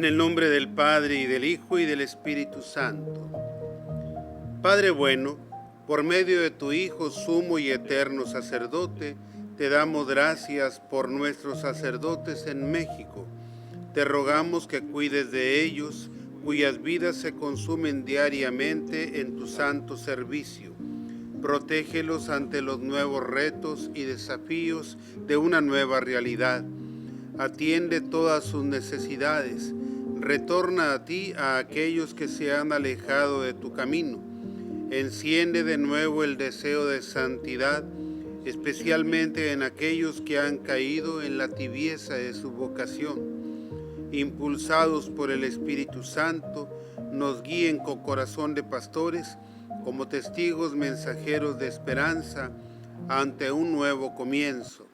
En el nombre del Padre, y del Hijo, y del Espíritu Santo. Padre bueno, por medio de tu Hijo, sumo y eterno sacerdote, te damos gracias por nuestros sacerdotes en México. Te rogamos que cuides de ellos, cuyas vidas se consumen diariamente en tu santo servicio. Protégelos ante los nuevos retos y desafíos de una nueva realidad. Atiende todas sus necesidades. Retorna a ti a aquellos que se han alejado de tu camino. Enciende de nuevo el deseo de santidad, especialmente en aquellos que han caído en la tibieza de su vocación. Impulsados por el Espíritu Santo, nos guíen con corazón de pastores como testigos mensajeros de esperanza ante un nuevo comienzo.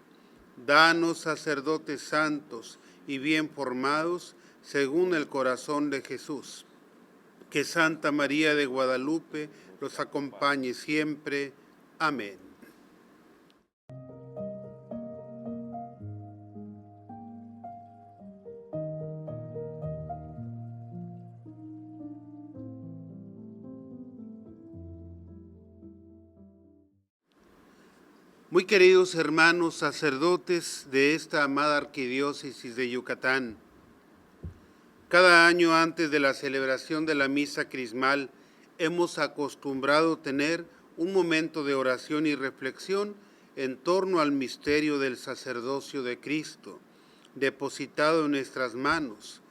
Danos sacerdotes santos y bien formados según el corazón de Jesús. Que Santa María de Guadalupe los acompañe siempre. Amén. Muy queridos hermanos sacerdotes de esta amada arquidiócesis de Yucatán, cada año antes de la celebración de la misa crismal hemos acostumbrado tener un momento de oración y reflexión en torno al misterio del sacerdocio de Cristo, depositado en nuestras manos,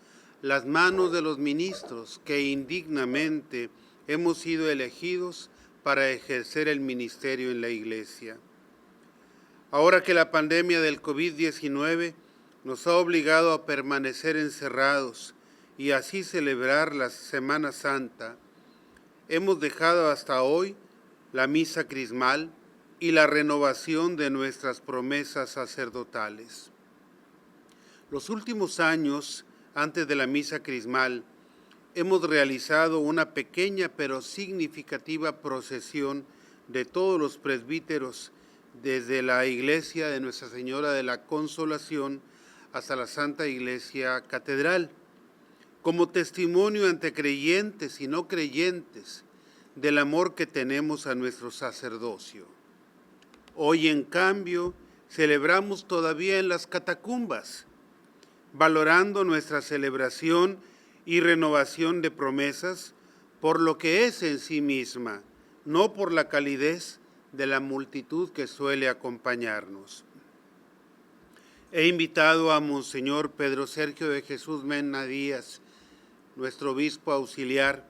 las manos de los ministros que indignamente hemos sido elegidos para ejercer el ministerio en la Iglesia. Ahora que la pandemia del COVID-19 nos ha obligado a permanecer encerrados y así celebrar la Semana Santa, hemos dejado hasta hoy la misa crismal y la renovación de nuestras promesas sacerdotales. Los últimos años, antes de la misa crismal, hemos realizado una pequeña pero significativa procesión de todos los presbíteros desde la iglesia de Nuestra Señora de la Consolación hasta la Santa Iglesia Catedral, como testimonio ante creyentes y no creyentes del amor que tenemos a nuestro sacerdocio. Hoy, en cambio, celebramos todavía en las catacumbas, valorando nuestra celebración y renovación de promesas por lo que es en sí misma, no por la calidez de la multitud que suele acompañarnos. He invitado a Monseñor Pedro Sergio de Jesús Mena Díaz, nuestro obispo auxiliar,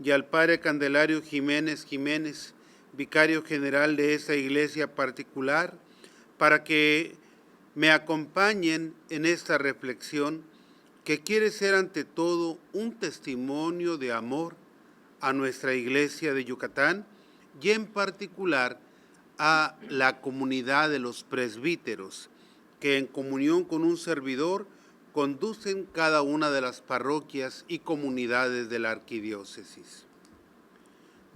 y al Padre Candelario Jiménez, vicario general de esta iglesia particular, para que me acompañen en esta reflexión que quiere ser ante todo un testimonio de amor a nuestra iglesia de Yucatán y en particular a la comunidad de los presbíteros que en comunión con un servidor conducen cada una de las parroquias y comunidades de la arquidiócesis.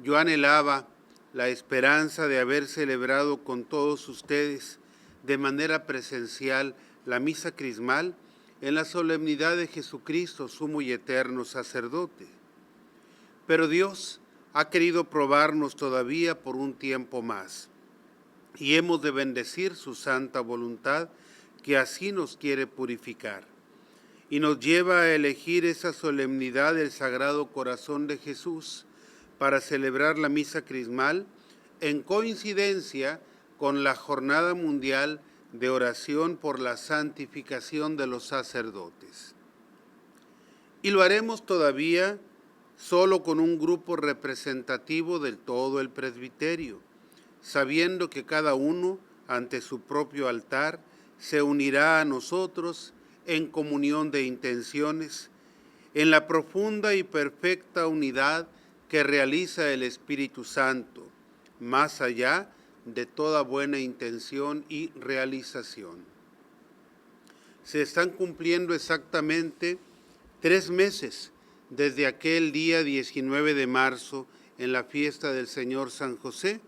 Yo anhelaba la esperanza de haber celebrado con todos ustedes de manera presencial la misa crismal en la solemnidad de Jesucristo, sumo y eterno sacerdote. Pero Dios ha querido probarnos todavía por un tiempo más y hemos de bendecir su santa voluntad que así nos quiere purificar y nos lleva a elegir esa solemnidad del Sagrado Corazón de Jesús para celebrar la misa crismal en coincidencia con la Jornada Mundial de Oración por la Santificación de los Sacerdotes. Y lo haremos todavía solo con un grupo representativo del todo el presbiterio, sabiendo que cada uno, ante su propio altar, se unirá a nosotros en comunión de intenciones, en la profunda y perfecta unidad que realiza el Espíritu Santo, más allá de toda buena intención y realización. Se están cumpliendo exactamente 3 meses desde aquel día 19 de marzo en la fiesta del Señor San José,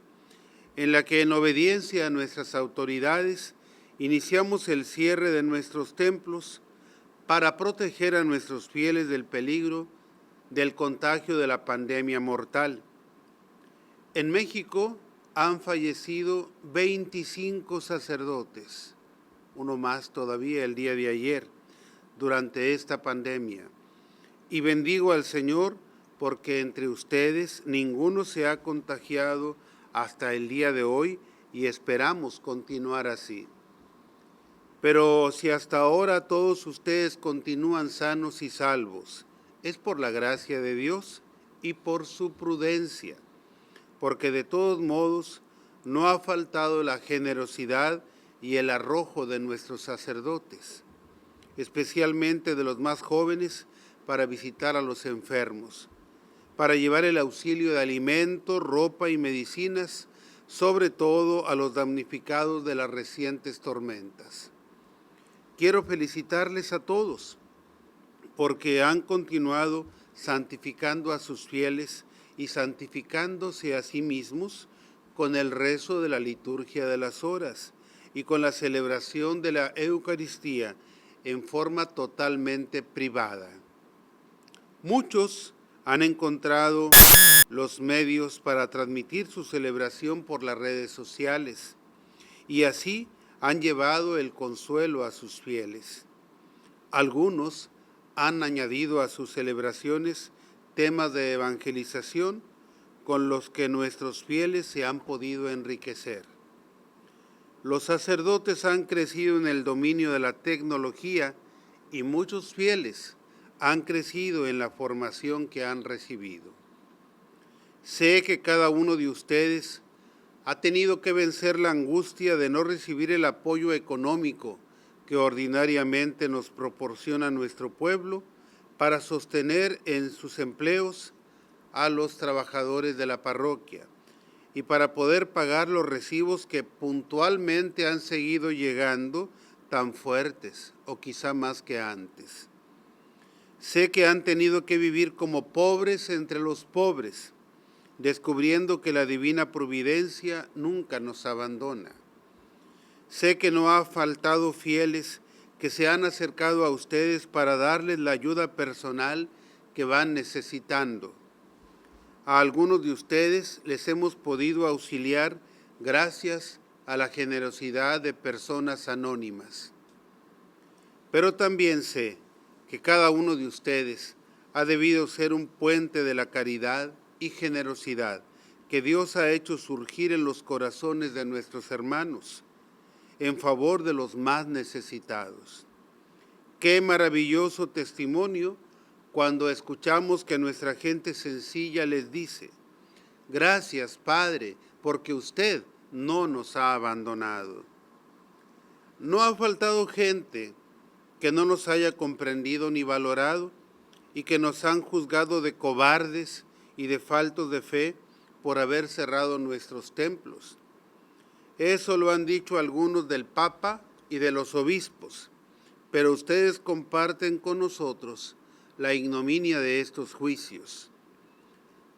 en la que en obediencia a nuestras autoridades iniciamos el cierre de nuestros templos para proteger a nuestros fieles del peligro del contagio de la pandemia mortal. En México han fallecido 25 sacerdotes, uno más todavía el día de ayer, durante esta pandemia. Y bendigo al Señor porque entre ustedes ninguno se ha contagiado hasta el día de hoy y esperamos continuar así. Pero si hasta ahora todos ustedes continúan sanos y salvos, es por la gracia de Dios y por su prudencia, porque de todos modos no ha faltado la generosidad y el arrojo de nuestros sacerdotes, especialmente de los más jóvenes, para visitar a los enfermos, para llevar el auxilio de alimentos, ropa y medicinas, sobre todo a los damnificados de las recientes tormentas. Quiero felicitarles a todos porque han continuado santificando a sus fieles y santificándose a sí mismos con el rezo de la liturgia de las horas y con la celebración de la Eucaristía en forma totalmente privada. Muchos han encontrado los medios para transmitir su celebración por las redes sociales y así han llevado el consuelo a sus fieles. Algunos han añadido a sus celebraciones temas de evangelización con los que nuestros fieles se han podido enriquecer. Los sacerdotes han crecido en el dominio de la tecnología y muchos fieles han crecido en la formación que han recibido. Sé que cada uno de ustedes ha tenido que vencer la angustia de no recibir el apoyo económico que ordinariamente nos proporciona nuestro pueblo para sostener en sus empleos a los trabajadores de la parroquia y para poder pagar los recibos que puntualmente han seguido llegando tan fuertes o quizá más que antes. Sé que han tenido que vivir como pobres entre los pobres, descubriendo que la divina providencia nunca nos abandona. Sé que no ha faltado fieles que se han acercado a ustedes para darles la ayuda personal que van necesitando. A algunos de ustedes les hemos podido auxiliar gracias a la generosidad de personas anónimas. Pero también sé que cada uno de ustedes ha debido ser un puente de la caridad y generosidad que Dios ha hecho surgir en los corazones de nuestros hermanos en favor de los más necesitados. Qué maravilloso testimonio cuando escuchamos que nuestra gente sencilla les dice: gracias, Padre, porque usted no nos ha abandonado. No ha faltado gente que no nos haya comprendido ni valorado y que nos han juzgado de cobardes y de faltos de fe por haber cerrado nuestros templos. Eso lo han dicho algunos del Papa y de los obispos, pero ustedes comparten con nosotros la ignominia de estos juicios.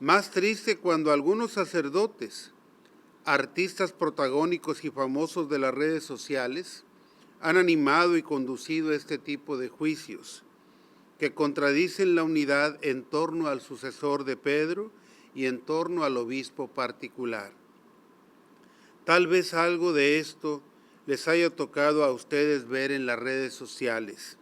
Más triste cuando algunos sacerdotes, artistas protagónicos y famosos de las redes sociales, han animado y conducido este tipo de juicios, que contradicen la unidad en torno al sucesor de Pedro y en torno al obispo particular. Tal vez algo de esto les haya tocado a ustedes ver en las redes sociales,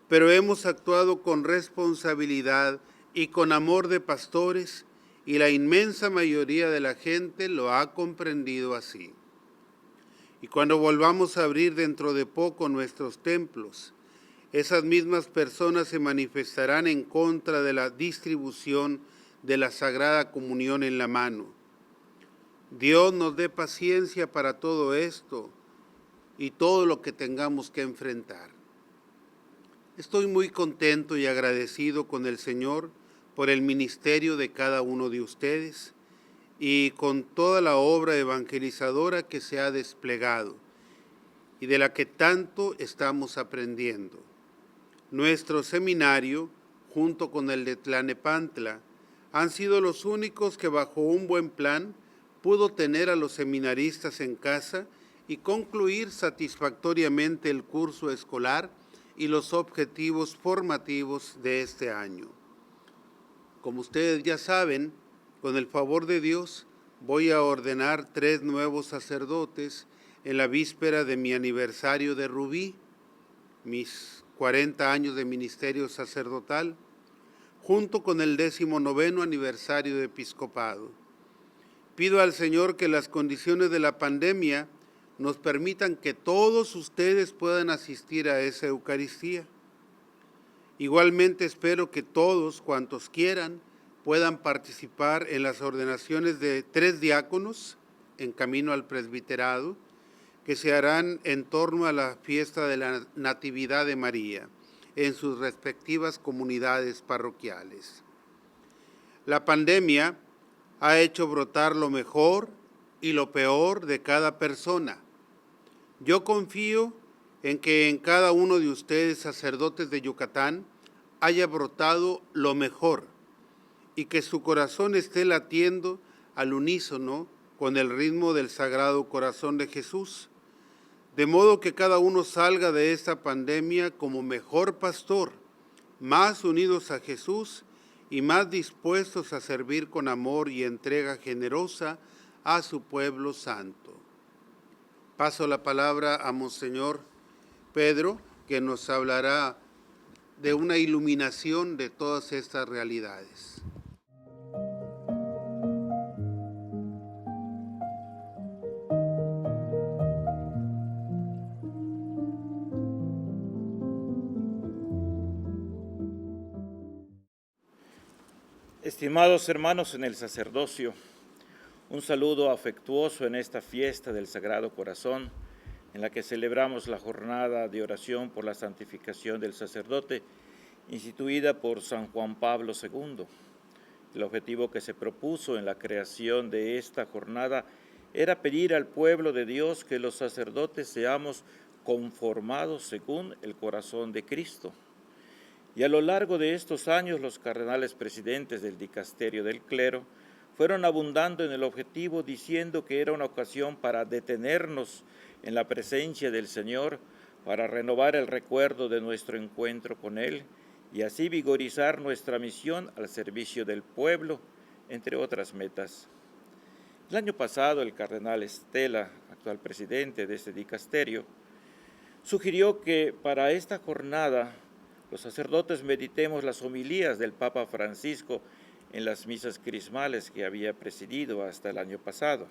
pero hemos actuado con responsabilidad y con amor de pastores y la inmensa mayoría de la gente lo ha comprendido así. Y cuando volvamos a abrir dentro de poco nuestros templos, esas mismas personas se manifestarán en contra de la distribución de la Sagrada Comunión en la mano. Dios nos dé paciencia para todo esto y todo lo que tengamos que enfrentar. Estoy muy contento y agradecido con el Señor por el ministerio de cada uno de ustedes y con toda la obra evangelizadora que se ha desplegado y de la que tanto estamos aprendiendo. Nuestro seminario, junto con el de Tlanepantla, han sido los únicos que bajo un buen plan pudo tener a los seminaristas en casa y concluir satisfactoriamente el curso escolar y los objetivos formativos de este año. Como ustedes ya saben, con el favor de Dios, voy a ordenar 3 nuevos sacerdotes en la víspera de mi aniversario de Rubí, mis 40 años de ministerio sacerdotal, junto con el 19º aniversario de episcopado. Pido al Señor que las condiciones de la pandemia nos permitan que todos ustedes puedan asistir a esa Eucaristía. Igualmente espero que todos cuantos quieran puedan participar en las ordenaciones de 3 diáconos en camino al presbiterado, que se harán en torno a la fiesta de la Natividad de María, en sus respectivas comunidades parroquiales. La pandemia ha hecho brotar lo mejor y lo peor de cada persona. Yo confío en que en cada uno de ustedes, sacerdotes de Yucatán, haya brotado lo mejor y que su corazón esté latiendo al unísono con el ritmo del Sagrado Corazón de Jesús, de modo que cada uno salga de esta pandemia como mejor pastor, más unidos a Jesús y más dispuestos a servir con amor y entrega generosa a su pueblo santo. Paso la palabra a Monseñor Pedro, que nos hablará de una iluminación de todas estas realidades. Estimados hermanos en el sacerdocio, un saludo afectuoso en esta fiesta del Sagrado Corazón, en la que celebramos la jornada de oración por la santificación del sacerdote, instituida por San Juan Pablo II. El objetivo que se propuso en la creación de esta jornada era pedir al pueblo de Dios que los sacerdotes seamos conformados según el corazón de Cristo. Y a lo largo de estos años, los cardenales presidentes del dicasterio del clero fueron abundando en el objetivo, diciendo que era una ocasión para detenernos en la presencia del Señor, para renovar el recuerdo de nuestro encuentro con Él y así vigorizar nuestra misión al servicio del pueblo, entre otras metas. El año pasado, el cardenal Stella, actual presidente de este dicasterio, sugirió que para esta jornada los sacerdotes meditemos las homilías del Papa Francisco en las misas crismales que había presidido hasta el año pasado.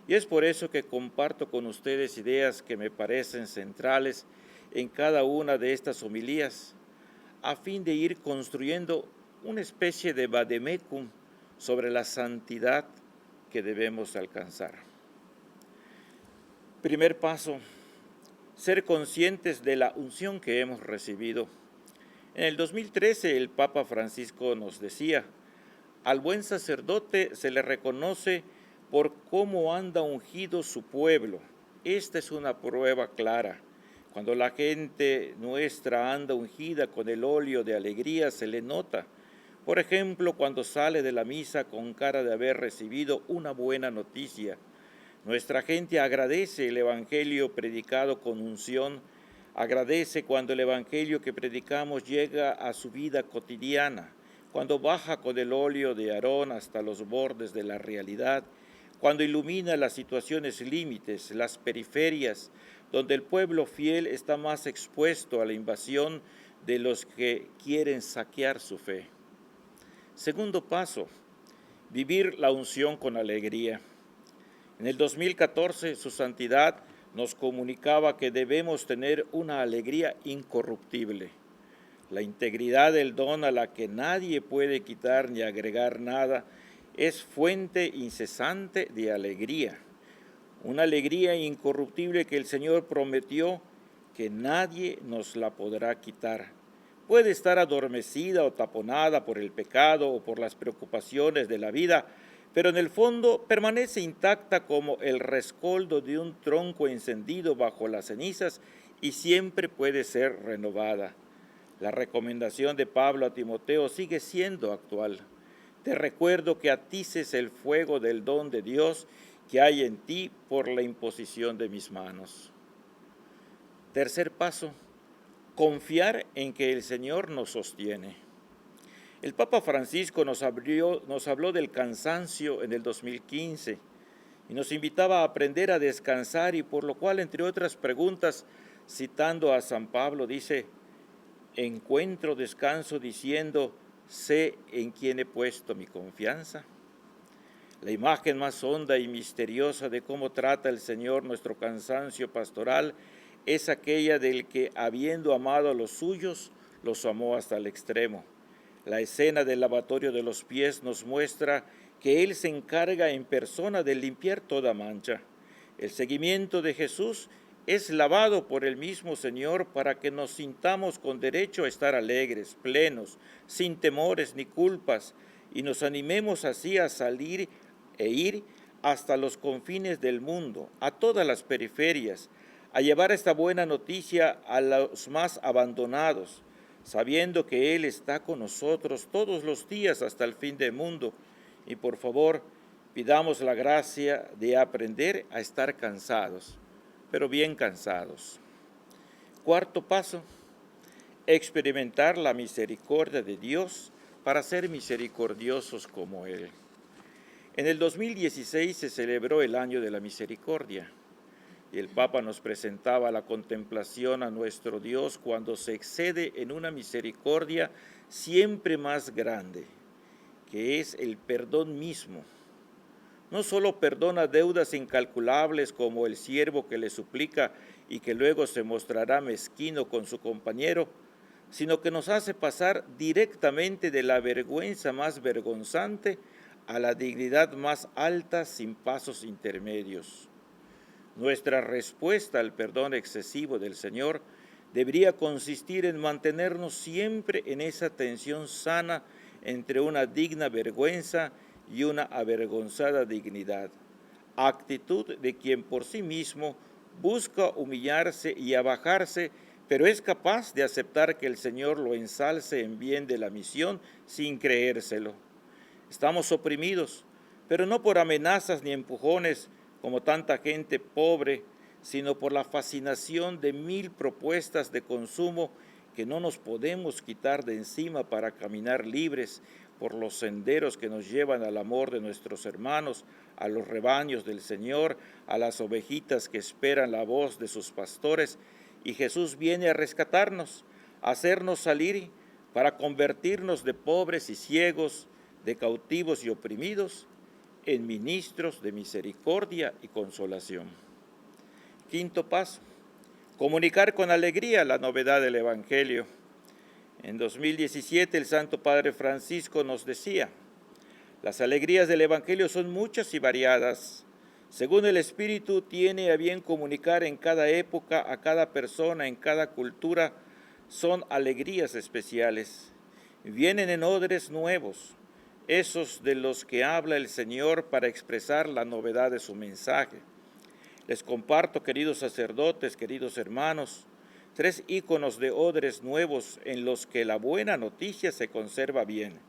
Y es por eso que comparto con ustedes ideas que me parecen centrales en cada una de estas homilías, a fin de ir construyendo una especie de vademecum sobre la santidad que debemos alcanzar. Primer paso, ser conscientes de la unción que hemos recibido. En el 2013 el Papa Francisco nos decía: al buen sacerdote se le reconoce por cómo anda ungido su pueblo. Esta es una prueba clara. Cuando la gente nuestra anda ungida con el óleo de alegría, se le nota. Por ejemplo, cuando sale de la misa con cara de haber recibido una buena noticia. Nuestra gente agradece el evangelio predicado con unción, agradece cuando el evangelio que predicamos llega a su vida cotidiana, cuando baja con el óleo de Aarón hasta los bordes de la realidad, cuando ilumina las situaciones límites, las periferias, donde el pueblo fiel está más expuesto a la invasión de los que quieren saquear su fe. Segundo paso, vivir la unción con alegría. En el 2014, su santidad nos comunicaba que debemos tener una alegría incorruptible. La integridad del don, a la que nadie puede quitar ni agregar nada, es fuente incesante de alegría. Una alegría incorruptible que el Señor prometió que nadie nos la podrá quitar. Puede estar adormecida o taponada por el pecado o por las preocupaciones de la vida, pero en el fondo permanece intacta como el rescoldo de un tronco encendido bajo las cenizas y siempre puede ser renovada. La recomendación de Pablo a Timoteo sigue siendo actual. Te recuerdo que atices el fuego del don de Dios que hay en ti por la imposición de mis manos. Tercer paso, confiar en que el Señor nos sostiene. El Papa Francisco nos habló del cansancio en el 2015 y nos invitaba a aprender a descansar, y por lo cual, entre otras preguntas, citando a San Pablo, dice: encuentro descanso diciendo, sé en quién he puesto mi confianza. La imagen más honda y misteriosa de cómo trata el Señor nuestro cansancio pastoral es aquella del que, habiendo amado a los suyos, los amó hasta el extremo. La escena del lavatorio de los pies nos muestra que Él se encarga en persona de limpiar toda mancha. El seguimiento de Jesús es lavado por el mismo Señor para que nos sintamos con derecho a estar alegres, plenos, sin temores ni culpas, y nos animemos así a salir e ir hasta los confines del mundo, a todas las periferias, a llevar esta buena noticia a los más abandonados, sabiendo que Él está con nosotros todos los días hasta el fin del mundo. Y por favor, pidamos la gracia de aprender a estar cansados, pero bien cansados. Cuarto paso, experimentar la misericordia de Dios para ser misericordiosos como Él. En el 2016 se celebró el Año de la Misericordia y el Papa nos presentaba la contemplación a nuestro Dios cuando se excede en una misericordia siempre más grande, que es el perdón mismo. No solo perdona deudas incalculables como el siervo que le suplica y que luego se mostrará mezquino con su compañero, sino que nos hace pasar directamente de la vergüenza más vergonzante a la dignidad más alta sin pasos intermedios. Nuestra respuesta al perdón excesivo del Señor debería consistir en mantenernos siempre en esa tensión sana entre una digna vergüenza y una avergonzada dignidad, actitud de quien por sí mismo busca humillarse y abajarse, pero es capaz de aceptar que el Señor lo ensalce en bien de la misión sin creérselo. Estamos oprimidos, pero no por amenazas ni empujones como tanta gente pobre, sino por la fascinación de 1000 propuestas de consumo que no nos podemos quitar de encima para caminar libres por los senderos que nos llevan al amor de nuestros hermanos, a los rebaños del Señor, a las ovejitas que esperan la voz de sus pastores. Y Jesús viene a rescatarnos, a hacernos salir para convertirnos de pobres y ciegos, de cautivos y oprimidos, en ministros de misericordia y consolación. Quinto paso, comunicar con alegría la novedad del Evangelio. En 2017 el Santo Padre Francisco nos decía: las alegrías del Evangelio son muchas y variadas. Según el Espíritu tiene a bien comunicar en cada época, a cada persona, en cada cultura, son alegrías especiales. Vienen en odres nuevos, esos de los que habla el Señor para expresar la novedad de su mensaje. Les comparto, queridos sacerdotes, queridos hermanos, 3 íconos de odres nuevos en los que la buena noticia se conserva bien.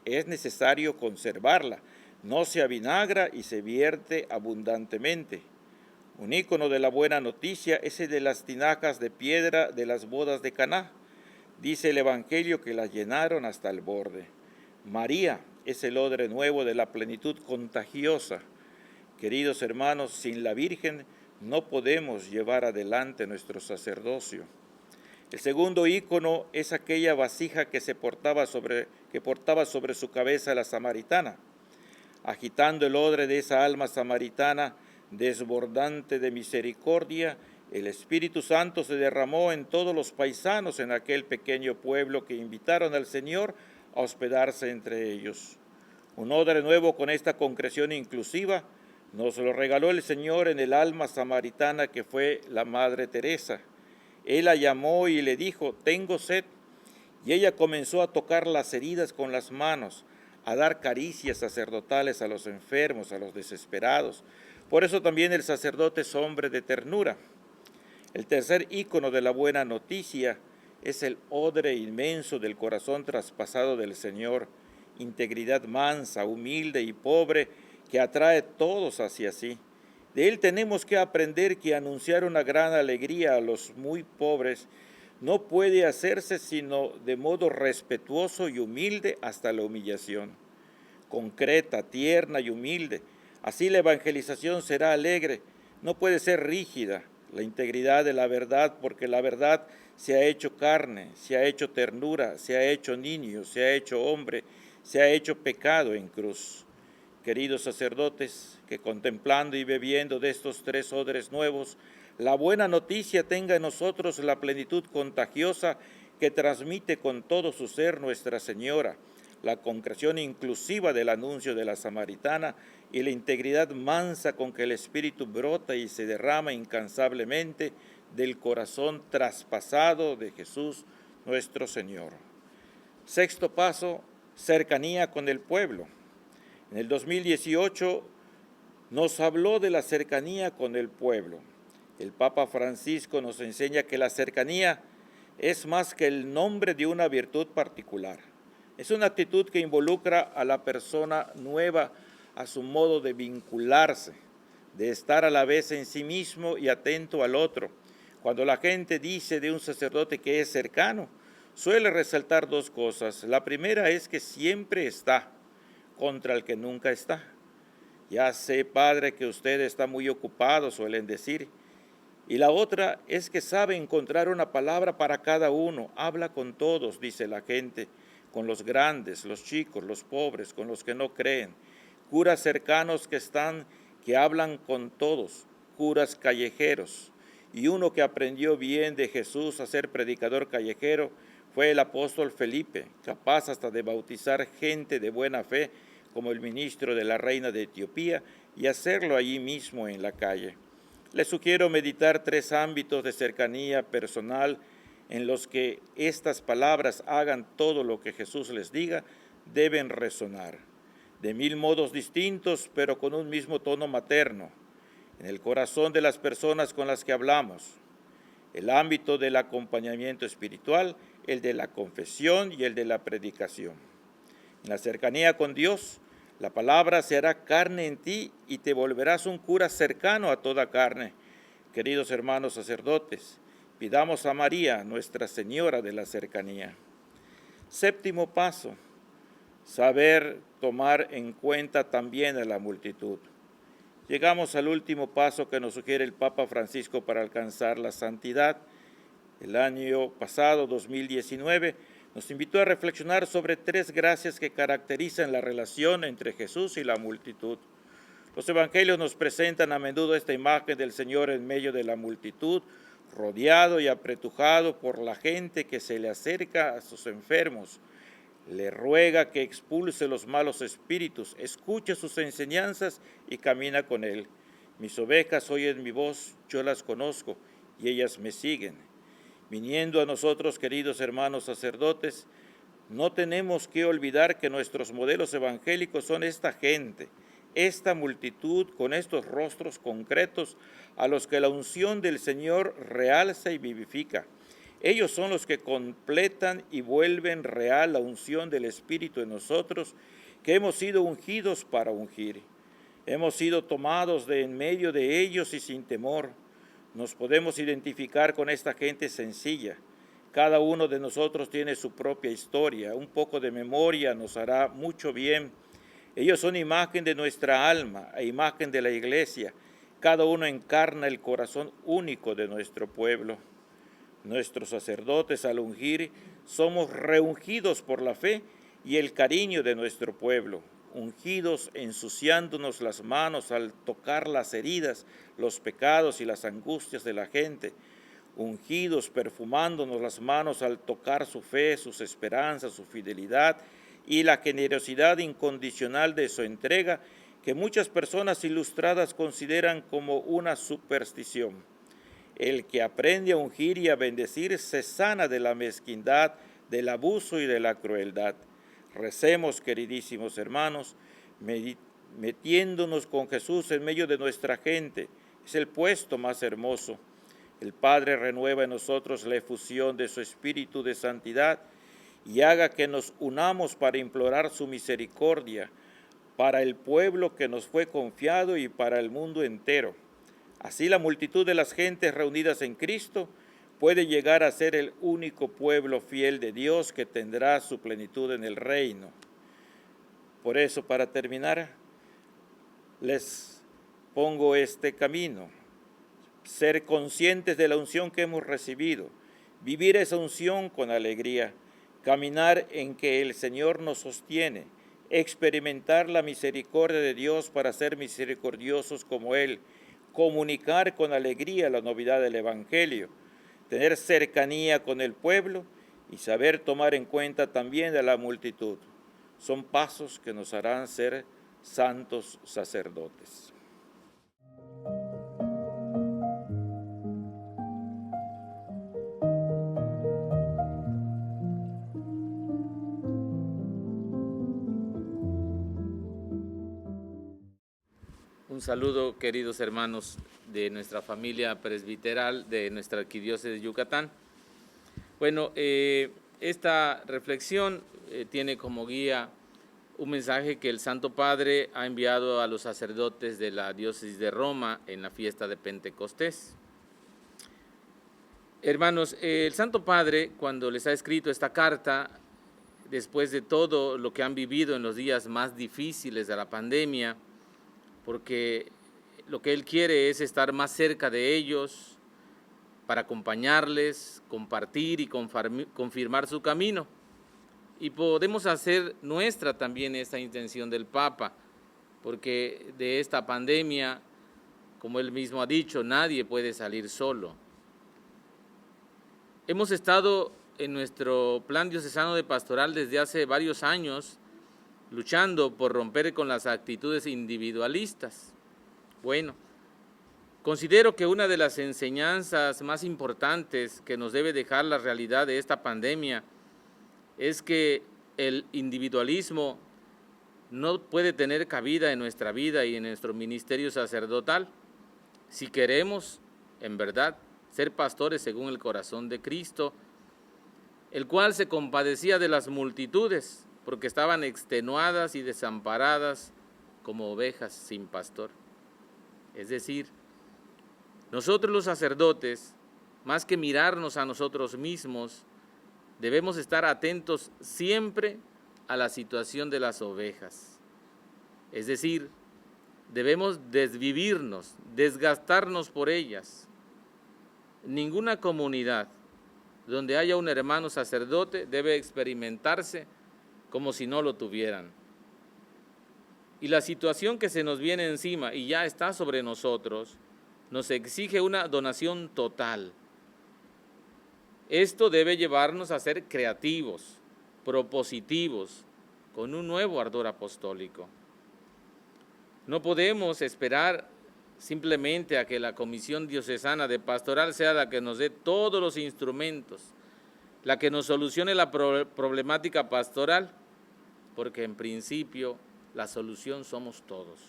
Es necesario conservarla, no se avinagra y se vierte abundantemente. Un ícono de la buena noticia es el de las tinajas de piedra de las bodas de Caná. Dice el Evangelio que las llenaron hasta el borde. María es el odre nuevo de la plenitud contagiosa. Queridos hermanos, sin la Virgen no podemos llevar adelante nuestro sacerdocio. El segundo ícono es aquella vasija que portaba sobre su cabeza la samaritana. Agitando el odre de esa alma samaritana, desbordante de misericordia, el Espíritu Santo se derramó en todos los paisanos en aquel pequeño pueblo que invitaron al Señor a hospedarse entre ellos. Un odre nuevo con esta concreción inclusiva nos lo regaló el Señor en el alma samaritana que fue la Madre Teresa. Él la llamó y le dijo: tengo sed, y ella comenzó a tocar las heridas con las manos, a dar caricias sacerdotales a los enfermos, a los desesperados. Por eso también el sacerdote es hombre de ternura. El tercer ícono de la buena noticia es el odre inmenso del corazón traspasado del Señor, integridad mansa, humilde y pobre que atrae a todos hacia sí. De él tenemos que aprender que anunciar una gran alegría a los muy pobres no puede hacerse sino de modo respetuoso y humilde hasta la humillación. Concreta, tierna y humilde. Así la evangelización será alegre, no puede ser rígida. La integridad de la verdad, porque la verdad se ha hecho carne, se ha hecho ternura, se ha hecho niño, se ha hecho hombre, se ha hecho pecado en cruz. Queridos sacerdotes, que contemplando y bebiendo de estos 3 odres nuevos, la buena noticia tenga en nosotros la plenitud contagiosa que transmite con todo su ser Nuestra Señora, la concreción inclusiva del anuncio de la samaritana y la integridad mansa con que el Espíritu brota y se derrama incansablemente del corazón traspasado de Jesús nuestro Señor. 6º paso, cercanía con el pueblo. En el 2018 nos habló de la cercanía con el pueblo. El Papa Francisco nos enseña que la cercanía es más que el nombre de una virtud particular. Es una actitud que involucra a la persona nueva a su modo de vincularse, de estar a la vez en sí mismo y atento al otro. Cuando la gente dice de un sacerdote que es cercano, suele resaltar 2 cosas. La primera es que siempre está contra el que nunca está. Ya sé, padre, que usted está muy ocupado, suelen decir. Y la otra es que sabe encontrar una palabra para cada uno. Habla con todos, dice la gente, con los grandes, los chicos, los pobres, con los que no creen. Curas cercanos que hablan con todos, curas callejeros. Y uno que aprendió bien de Jesús a ser predicador callejero fue el apóstol Felipe, capaz hasta de bautizar gente de buena fe, como el ministro de la reina de Etiopía, y hacerlo allí mismo en la calle. Les sugiero meditar 3 ámbitos de cercanía personal en los que estas palabras hagan todo lo que Jesús les diga, deben resonar. De 1000 modos distintos, pero con un mismo tono materno, en el corazón de las personas con las que hablamos. El ámbito del acompañamiento espiritual, el de la confesión y el de la predicación. En la cercanía con Dios, la palabra se hará carne en ti y te volverás un cura cercano a toda carne. Queridos hermanos sacerdotes, pidamos a María, Nuestra Señora de la Cercanía. 7º paso, saber tomar en cuenta también a la multitud. Llegamos al último paso que nos sugiere el Papa Francisco para alcanzar la santidad. El año pasado, 2019, nos invitó a reflexionar sobre 3 gracias que caracterizan la relación entre Jesús y la multitud. Los evangelios nos presentan a menudo esta imagen del Señor en medio de la multitud, rodeado y apretujado por la gente que se le acerca a sus enfermos. Le ruega que expulse los malos espíritus, escuche sus enseñanzas y camina con él. Mis ovejas oyen mi voz, yo las conozco y ellas me siguen. Viniendo a nosotros, queridos hermanos sacerdotes, no tenemos que olvidar que nuestros modelos evangélicos son esta gente, esta multitud con estos rostros concretos a los que la unción del Señor realza y vivifica. Ellos son los que completan y vuelven real la unción del Espíritu en nosotros, que hemos sido ungidos para ungir. Hemos sido tomados de en medio de ellos y sin temor. Nos podemos identificar con esta gente sencilla. Cada uno de nosotros tiene su propia historia. Un poco de memoria nos hará mucho bien. Ellos son imagen de nuestra alma e imagen de la iglesia. Cada uno encarna el corazón único de nuestro pueblo. Nuestros sacerdotes, al ungir, somos reungidos por la fe y el cariño de nuestro pueblo, ungidos ensuciándonos las manos al tocar las heridas, los pecados y las angustias de la gente, ungidos perfumándonos las manos al tocar su fe, sus esperanzas, su fidelidad y la generosidad incondicional de su entrega, que muchas personas ilustradas consideran como una superstición. El que aprende a ungir y a bendecir se sana de la mezquindad, del abuso y de la crueldad. Recemos, queridísimos hermanos, metiéndonos con Jesús en medio de nuestra gente. Es el puesto más hermoso. El Padre renueva en nosotros la efusión de su Espíritu de santidad y haga que nos unamos para implorar su misericordia para el pueblo que nos fue confiado y para el mundo entero. Así la multitud de las gentes reunidas en Cristo puede llegar a ser el único pueblo fiel de Dios que tendrá su plenitud en el reino. Por eso, para terminar, les pongo este camino: ser conscientes de la unción que hemos recibido, vivir esa unción con alegría, caminar en que el Señor nos sostiene, experimentar la misericordia de Dios para ser misericordiosos como Él, comunicar con alegría la novedad del Evangelio, tener cercanía con el pueblo y saber tomar en cuenta también a la multitud. Son pasos que nos harán ser santos sacerdotes. Un saludo, queridos hermanos de nuestra familia presbiteral de nuestra arquidiócesis de Yucatán. Bueno, esta reflexión tiene como guía un mensaje que el Santo Padre ha enviado a los sacerdotes de la diócesis de Roma en la fiesta de Pentecostés. Hermanos, el Santo Padre, cuando les ha escrito esta carta, después de todo lo que han vivido en los días más difíciles de la pandemia, porque lo que Él quiere es estar más cerca de ellos para acompañarles, compartir y confirmar su camino. Y podemos hacer nuestra también esta intención del Papa, porque de esta pandemia, como Él mismo ha dicho, nadie puede salir solo. Hemos estado en nuestro plan diocesano de pastoral desde hace varios años, luchando por romper con las actitudes individualistas. Bueno, considero que una de las enseñanzas más importantes que nos debe dejar la realidad de esta pandemia es que el individualismo no puede tener cabida en nuestra vida y en nuestro ministerio sacerdotal si queremos, en verdad, ser pastores según el corazón de Cristo, el cual se compadecía de las multitudes, porque estaban extenuadas y desamparadas como ovejas sin pastor. Es decir, nosotros los sacerdotes, más que mirarnos a nosotros mismos, debemos estar atentos siempre a la situación de las ovejas. Es decir, debemos desvivirnos, desgastarnos por ellas. Ninguna comunidad donde haya un hermano sacerdote debe experimentarse como si no lo tuvieran. Y la situación que se nos viene encima y ya está sobre nosotros, nos exige una donación total. Esto debe llevarnos a ser creativos, propositivos, con un nuevo ardor apostólico. No podemos esperar simplemente a que la Comisión Diocesana de Pastoral sea la que nos dé todos los instrumentos, la que nos solucione la problemática pastoral, porque en principio la solución somos todos.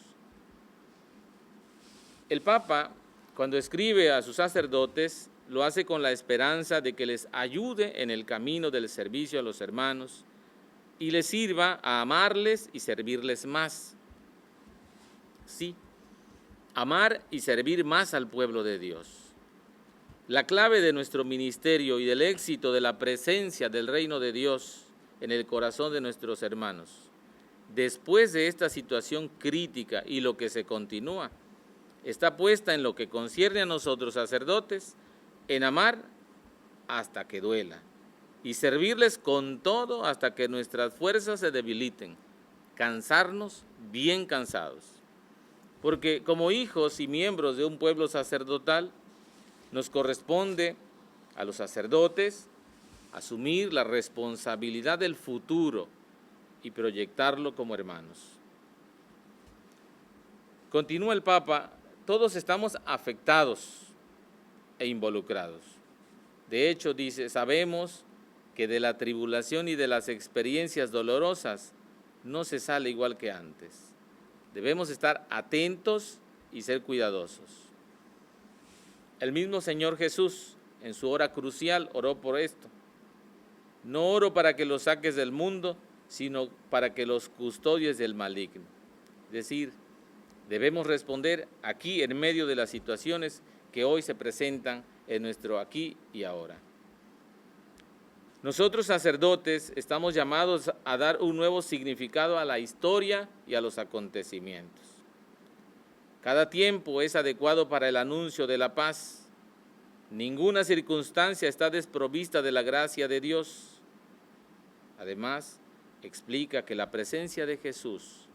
El Papa, cuando escribe a sus sacerdotes, lo hace con la esperanza de que les ayude en el camino del servicio a los hermanos y les sirva a amarles y servirles más. Sí, amar y servir más al pueblo de Dios. La clave de nuestro ministerio y del éxito de la presencia del reino de Dios en el corazón de nuestros hermanos, después de esta situación crítica y lo que se continúa, está puesta en lo que concierne a nosotros sacerdotes, en amar hasta que duela y servirles con todo hasta que nuestras fuerzas se debiliten, cansarnos bien cansados. Porque como hijos y miembros de un pueblo sacerdotal, nos corresponde a los sacerdotes asumir la responsabilidad del futuro y proyectarlo como hermanos. Continúa el Papa: todos estamos afectados e involucrados. De hecho, dice, sabemos que de la tribulación y de las experiencias dolorosas no se sale igual que antes. Debemos estar atentos y ser cuidadosos. El mismo Señor Jesús, en su hora crucial, oró por esto. No oro para que los saques del mundo, sino para que los custodies del maligno. Es decir, debemos responder aquí en medio de las situaciones que hoy se presentan en nuestro aquí y ahora. Nosotros sacerdotes estamos llamados a dar un nuevo significado a la historia y a los acontecimientos. Cada tiempo es adecuado para el anuncio de la paz. Ninguna circunstancia está desprovista de la gracia de Dios. Además, explica que la presencia de Jesús,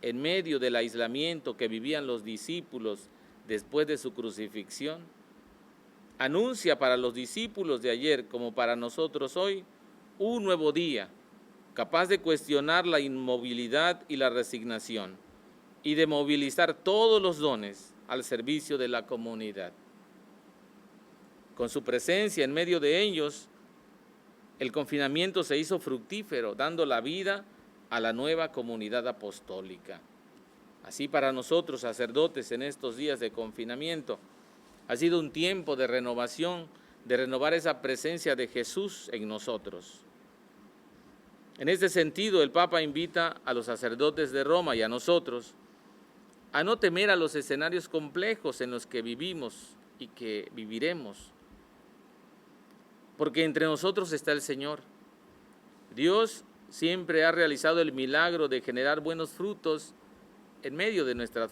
en medio del aislamiento que vivían los discípulos después de su crucifixión, anuncia para los discípulos de ayer como para nosotros hoy un nuevo día, capaz de cuestionar la inmovilidad y la resignación y de movilizar todos los dones al servicio de la comunidad. Con su presencia en medio de ellos, el confinamiento se hizo fructífero, dando la vida a la nueva comunidad apostólica. Así para nosotros, sacerdotes, en estos días de confinamiento, ha sido un tiempo de renovación, de renovar esa presencia de Jesús en nosotros. En este sentido, el Papa invita a los sacerdotes de Roma y a nosotros a no temer a los escenarios complejos en los que vivimos y que viviremos, porque entre nosotros está el Señor. Dios siempre ha realizado el milagro de generar buenos frutos en medio de nuestras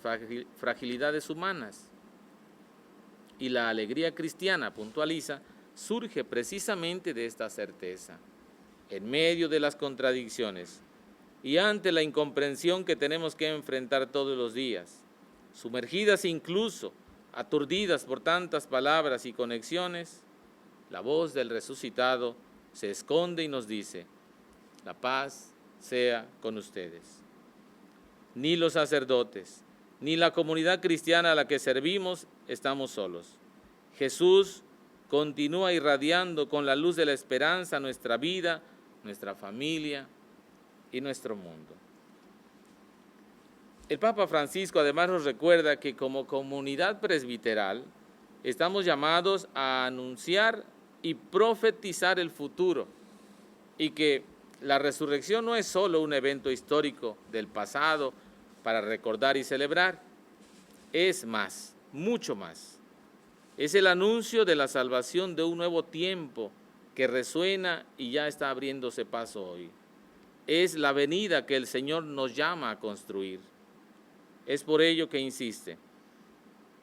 fragilidades humanas. Y la alegría cristiana, puntualiza, surge precisamente de esta certeza. En medio de las contradicciones y ante la incomprensión que tenemos que enfrentar todos los días, sumergidas incluso, aturdidas por tantas palabras y conexiones, la voz del resucitado se esconde y nos dice: la paz sea con ustedes. Ni los sacerdotes, ni la comunidad cristiana a la que servimos estamos solos. Jesús continúa irradiando con la luz de la esperanza nuestra vida, nuestra familia y nuestro mundo. El Papa Francisco además nos recuerda que como comunidad presbiteral estamos llamados a anunciar y profetizar el futuro, y que la resurrección no es solo un evento histórico del pasado para recordar y celebrar, es más, mucho más. Es el anuncio de la salvación de un nuevo tiempo que resuena y ya está abriéndose paso hoy. Es la venida que el Señor nos llama a construir. Es por ello que insiste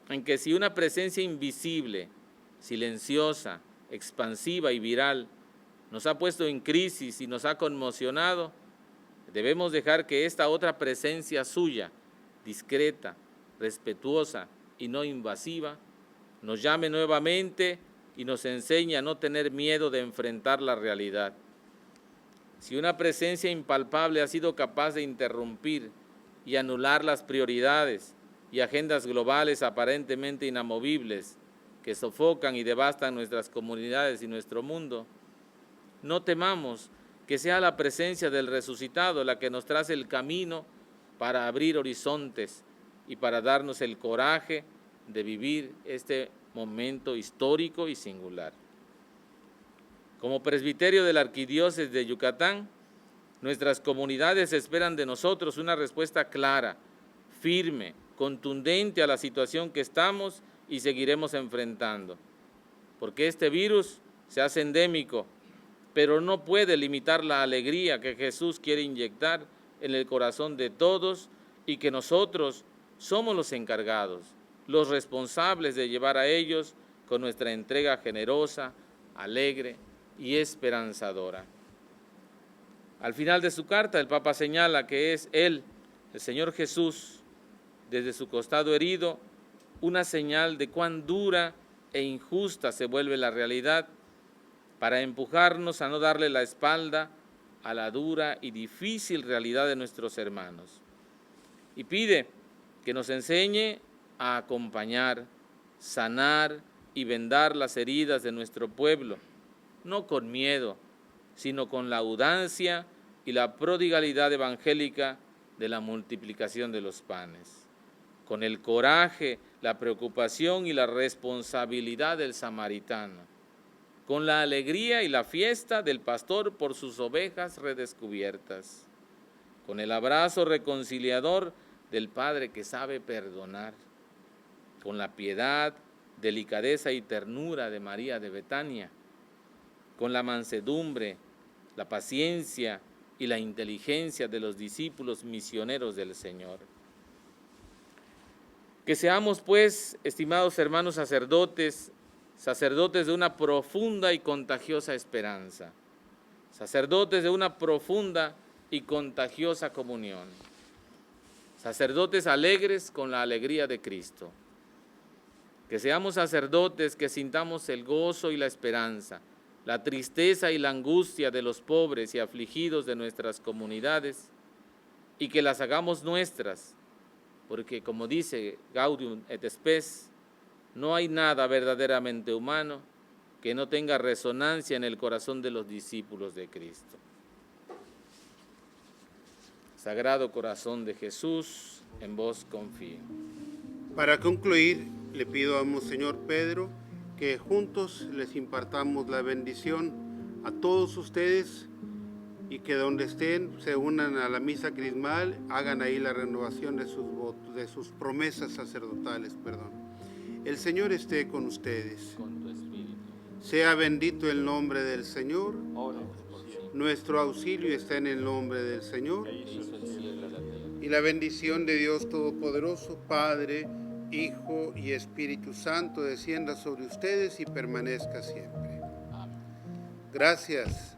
en que si una presencia invisible, silenciosa, expansiva y viral nos ha puesto en crisis y nos ha conmocionado, debemos dejar que esta otra presencia suya, discreta, respetuosa y no invasiva, nos llame nuevamente y nos enseñe a no tener miedo de enfrentar la realidad. Si una presencia impalpable ha sido capaz de interrumpir y anular las prioridades y agendas globales aparentemente inamovibles que sofocan y devastan nuestras comunidades y nuestro mundo, no temamos que sea la presencia del resucitado la que nos trace el camino para abrir horizontes y para darnos el coraje de vivir este momento histórico y singular. Como presbiterio de la Arquidiócesis de Yucatán, nuestras comunidades esperan de nosotros una respuesta clara, firme, contundente a la situación que estamos y seguiremos enfrentando, porque este virus se hace endémico, pero no puede limitar la alegría que Jesús quiere inyectar en el corazón de todos y que nosotros somos los encargados, los responsables de llevar a ellos con nuestra entrega generosa, alegre y esperanzadora. Al final de su carta, el Papa señala que es Él, el Señor Jesús, desde su costado herido, una señal de cuán dura e injusta se vuelve la realidad para empujarnos a no darle la espalda a la dura y difícil realidad de nuestros hermanos. Y pide que nos enseñe a acompañar, sanar y vendar las heridas de nuestro pueblo, no con miedo, sino con la audacia y la prodigalidad evangélica de la multiplicación de los panes, con el coraje, la preocupación y la responsabilidad del samaritano, con la alegría y la fiesta del pastor por sus ovejas redescubiertas, con el abrazo reconciliador del Padre que sabe perdonar, con la piedad delicadeza y ternura de María de Betania, con la mansedumbre, la paciencia y la inteligencia de los discípulos misioneros del Señor. Que seamos, pues, estimados hermanos sacerdotes, sacerdotes de una profunda y contagiosa esperanza, sacerdotes de una profunda y contagiosa comunión, sacerdotes alegres con la alegría de Cristo. Que seamos sacerdotes que sintamos el gozo y la esperanza, la tristeza y la angustia de los pobres y afligidos de nuestras comunidades, y que las hagamos nuestras, porque como dice Gaudium et Spes, no hay nada verdaderamente humano que no tenga resonancia en el corazón de los discípulos de Cristo. Sagrado Corazón de Jesús, en vos confío. Para concluir, le pido a Monseñor Pedro que juntos les impartamos la bendición a todos ustedes y que donde estén se unan a la misa crismal, hagan ahí la renovación de sus votos, de sus promesas sacerdotales, El Señor esté con ustedes. Con tu espíritu. Sea bendito el nombre del Señor. Nuestro auxilio está en el nombre del Señor. Y la bendición de Dios Todopoderoso, Padre, Hijo y Espíritu Santo, descienda sobre ustedes y permanezca siempre. Gracias.